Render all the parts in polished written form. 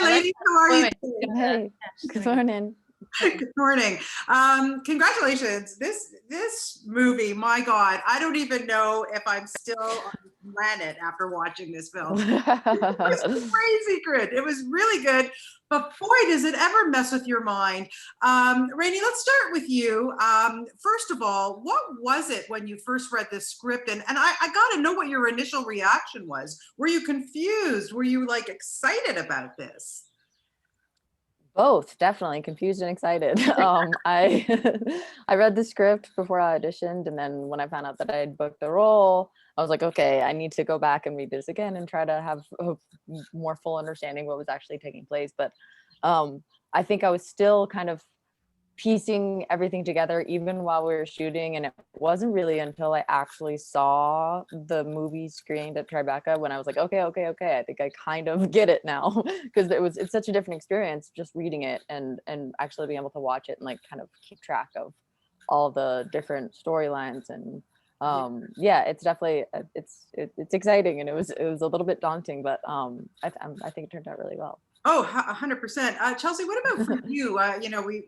Hi, ladies. How are you today? Hey, good morning. Good morning. Congratulations. This movie, my God, I don't even know if I'm still on the planet after watching this film. It was crazy good. It was really good. But boy, does it ever mess with your mind. Rainey, let's start with you. First of all, what was it when you first read this script? And I got to know what your initial reaction was. Were you confused? Were you like excited about this? Both, definitely confused and excited. I I read the script before I auditioned, and then when I found out that I had booked the role, I was like, okay, I need to go back and read this again and try to have a more full understanding what was actually taking place. But I think I was still kind of piecing everything together even while we were shooting, and it wasn't really until I actually saw the movie screened at Tribeca when I was like, okay, I think I kind of get it now. Because it's such a different experience just reading it and actually being able to watch it and like kind of keep track of all the different storylines. And yeah, it's definitely it's exciting, and it was a little bit daunting, but I think it turned out really well. Oh, 100%. Chelsea, what about for you?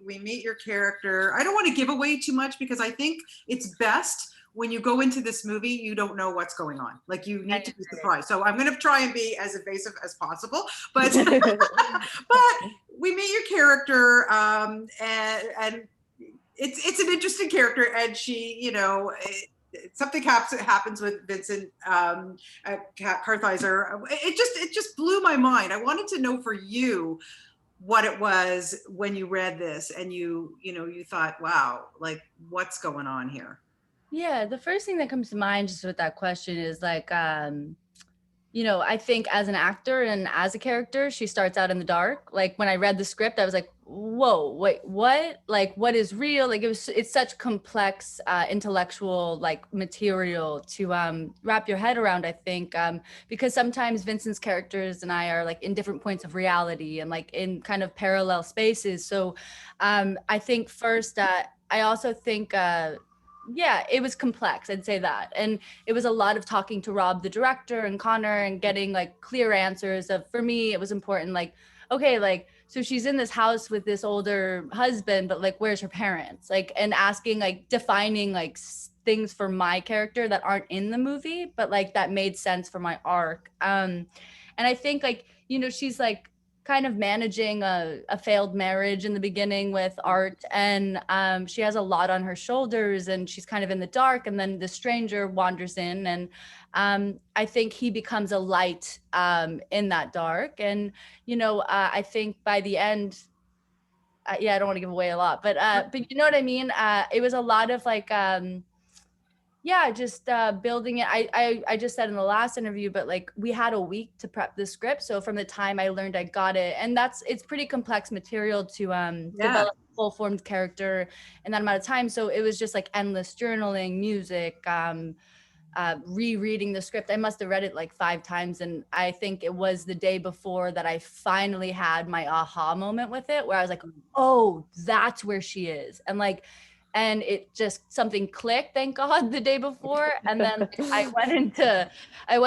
We meet your character. I don't want to give away too much because I think it's best when you go into this movie, you don't know what's going on. Like you need to be surprised. So I'm going to try and be as evasive as possible, but but we meet your character, and it's an interesting character, and she, something happens with Vincent Kartheiser. It just blew my mind. I wanted to know for you what it was when you read this and you thought, wow, like what's going on here? Yeah, the first thing that comes to mind just with that question is like, I think as an actor and as a character, she starts out in the dark. Like when I read the script, I was like, whoa, wait, what? Like what is real? Like it's such complex intellectual like material to wrap your head around, I think, because sometimes Vincent's characters and I are like in different points of reality and like in kind of parallel spaces. So I think first, I also think, yeah, it was complex, I'd say that. And it was a lot of talking to Rob, the director, and Connor, and getting like clear answers of, for me, it was important, like, okay, like, so she's in this house with this older husband, but like, where's her parents? Like, and asking, like, defining like things for my character that aren't in the movie, but like that made sense for my arc. And I think like, she's like, kind of managing a failed marriage in the beginning with Art, and she has a lot on her shoulders, and she's kind of in the dark, and then the stranger wanders in, and I think he becomes a light in that dark. And I think by the end, yeah, I don't want to give away a lot, but you know what I mean. It was a lot of like yeah, just building it. I just said in the last interview, but like we had a week to prep the script. So from the time I learned I got it, and it's pretty complex material to develop a full formed character in that amount of time. So it was just like endless journaling, music, rereading the script. I must have read it like 5 times. And I think it was the day before that I finally had my aha moment with it, where I was like, oh, that's where she is. And it just something clicked, thank God, the day before. And then I went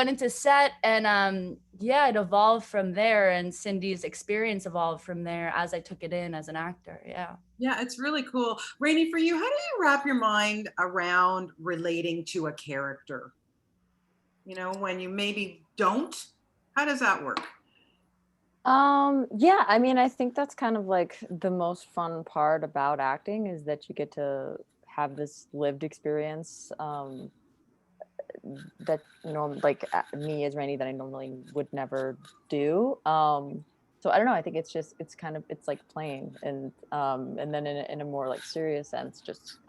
into set, and yeah, it evolved from there. And Cindy's experience evolved from there as I took it in as an actor. Yeah. Yeah, it's really cool. Rainey, for you, how do you wrap your mind around relating to a character? When you maybe don't, how does that work? Yeah, I mean, I think that's kind of like the most fun part about acting, is that you get to have this lived experience that like me as Rainey, that I normally would never do. So I don't know, I think it's kind of, it's like playing, and then in a more like serious sense, just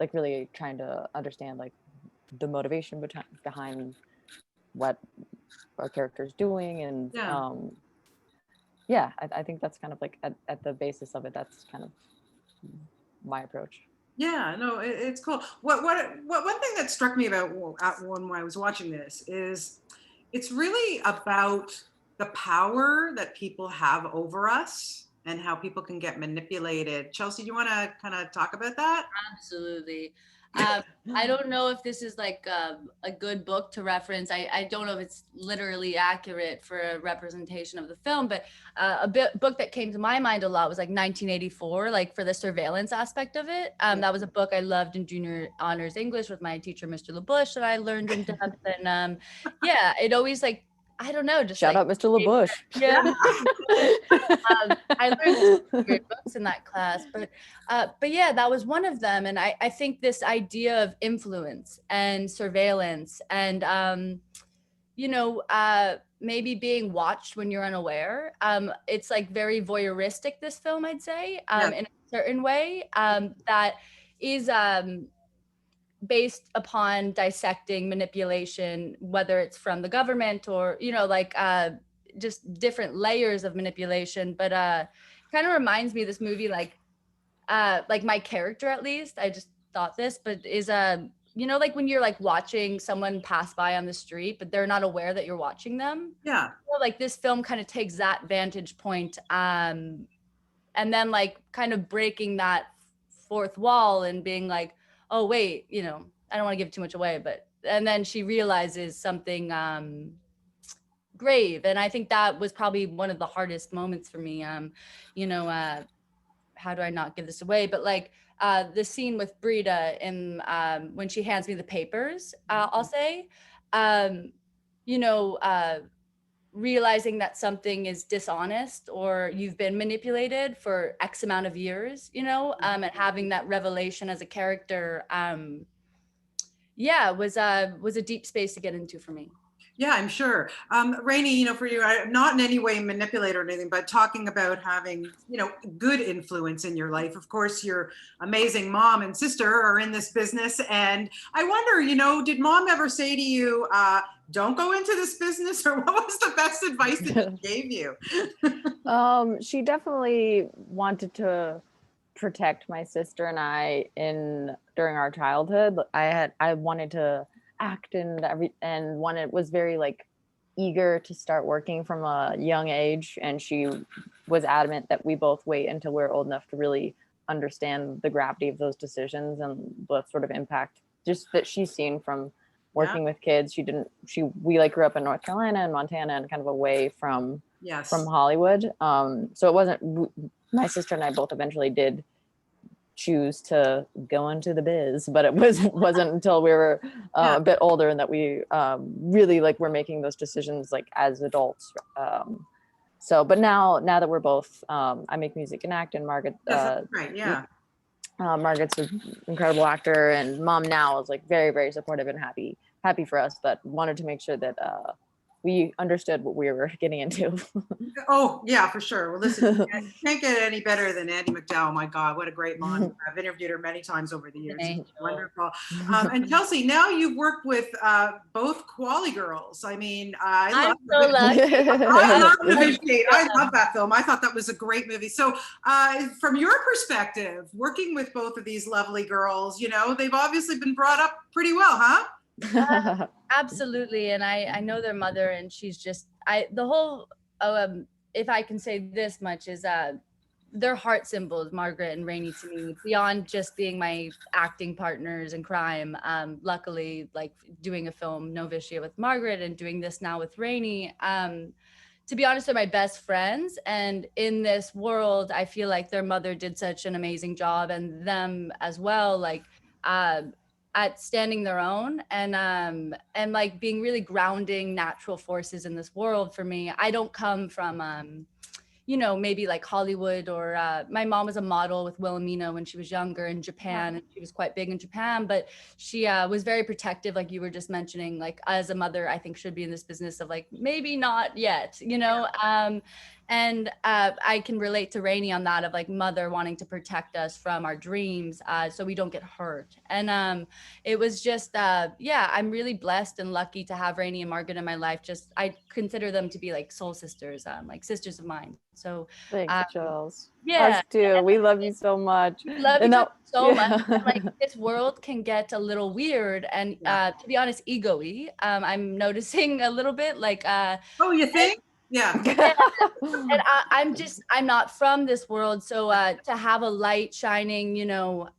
like really trying to understand like the motivation behind what our character is doing. And yeah, I think that's kind of like at the basis of it, that's kind of my approach. Yeah, no, it's cool. What one thing that struck me about when I was watching this is it's really about the power that people have over us and how people can get manipulated. Chelsea, do you want to kind of talk about that? Absolutely. I don't know if this is like a good book to reference. I don't know if it's literally accurate for a representation of the film, but book that came to my mind a lot was like 1984, like for the surveillance aspect of it. That was a book I loved in junior honors English with my teacher, Mr. LaBush, that I learned in depth. And yeah, it always like, I don't know, just Shout like, out Mr. LaBush. yeah. I learned some great books in that class, but yeah, that was one of them. And I think this idea of influence and surveillance and, you know, maybe being watched when you're unaware. It's like very voyeuristic, this film, I'd say, in a certain way, that is, based upon dissecting manipulation, whether it's from the government or, you know, like just different layers of manipulation. But kind of reminds me of this movie, like my character, at least, I just thought this, but is you know, like when you're like watching someone pass by on the street, but they're not aware that you're watching them. Yeah. So, like this film kind of takes that vantage point, and then like kind of breaking that fourth wall and being like, oh wait, you know, I don't want to give too much away, but and then she realizes something grave. And I think that was probably one of the hardest moments for me. You know, how do I not give this away? But like the scene with Brita in when she hands me the papers, I'll say, you know, realizing that something is dishonest or you've been manipulated for X amount of years, you know, and having that revelation as a character, yeah, was a deep space to get into for me. Yeah, I'm sure. Rainey, you know, for you, I'm not in any way manipulate or anything, but talking about having, you know, good influence in your life. Of course, your amazing mom and sister are in this business. And I wonder, you know, did mom ever say to you, don't go into this business, or what was the best advice that she gave you? She definitely wanted to protect my sister and I during our childhood. I wanted to act and was very like eager to start working from a young age, and she was adamant that we both wait until we're old enough to really understand the gravity of those decisions and the sort of impact just that she's seen from working with kids. We like grew up in North Carolina and Montana and kind of away from Hollywood. So it wasn't, my sister and I both eventually did choose to go into the biz, but it wasn't until we were a bit older and that we really like were making those decisions like as adults. But now that we're both, I make music and act, and Margaret, Margaret's an incredible actor, and mom now is like very, very supportive and happy for us, but wanted to make sure that we understood what we were getting into. Oh, yeah, for sure. Well, listen, you can't get any better than Andie MacDowell. My God, what a great mom. I've interviewed her many times over the years. Wonderful. And Kelsey, now you've worked with both Qualley girls. I mean, I love that film. I thought that was a great movie. So from your perspective, working with both of these lovely girls, you know, they've obviously been brought up pretty well, huh? Absolutely. And I know their mother, and she's just, the whole, if I can say this much, is they're heart symbols, Margaret and Rainey, to me, beyond just being my acting partners in crime. Luckily, like doing a film novitiate with Margaret and doing this now with Rainey, to be honest, they're my best friends. And in this world, I feel like their mother did such an amazing job, and them as well, like at standing their own and like being really grounding natural forces in this world for me. I don't come from, you know, maybe like Hollywood, or my mom was a model with Wilhelmina when she was younger in Japan, and she was quite big in Japan, but she was very protective, like you were just mentioning, like as a mother, I think should be in this business of like, maybe not yet, you know? And I can relate to Rainey on that, of like mother wanting to protect us from our dreams so we don't get hurt. And it was just, yeah, I'm really blessed and lucky to have Rainey and Margaret in my life. Just, I consider them to be like soul sisters, like sisters of mine. So thanks, Charles. Yeah. Us too. We love you so much. Love you so much. Like this world can get a little weird and to be honest, ego-y. I'm noticing a little bit like oh, you think? Yeah. And I'm not from this world, so to have a light shining,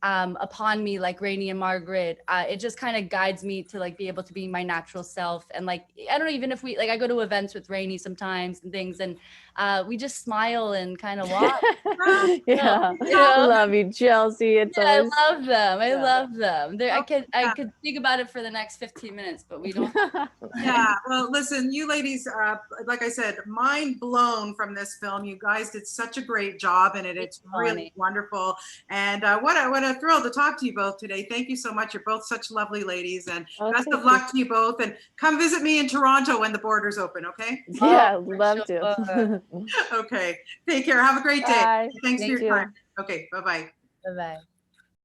upon me like Rainey and Margaret, it just kind of guides me to like be able to be my natural self. And like, I don't know, even if we like, I go to events with Rainey sometimes and things, and we just smile and kind of walk. Yeah, You know? love you, Chelsea. It's Yeah, always I love them. I yeah. love them. I Yeah. could think about it for the next 15 minutes, but we don't. Yeah, well, listen, you ladies, like I said, mind blown from this film. You guys did such a great job in it. It's really wonderful. And what a thrill to talk to you both today. Thank you so much. You're both such lovely ladies, and best of luck to you both. And come visit me in Toronto when the borders open, okay? Yeah, love to. Okay, take care. Have a great day. Bye. Thanks for Thank your you. time. Okay, bye-bye. Bye-bye.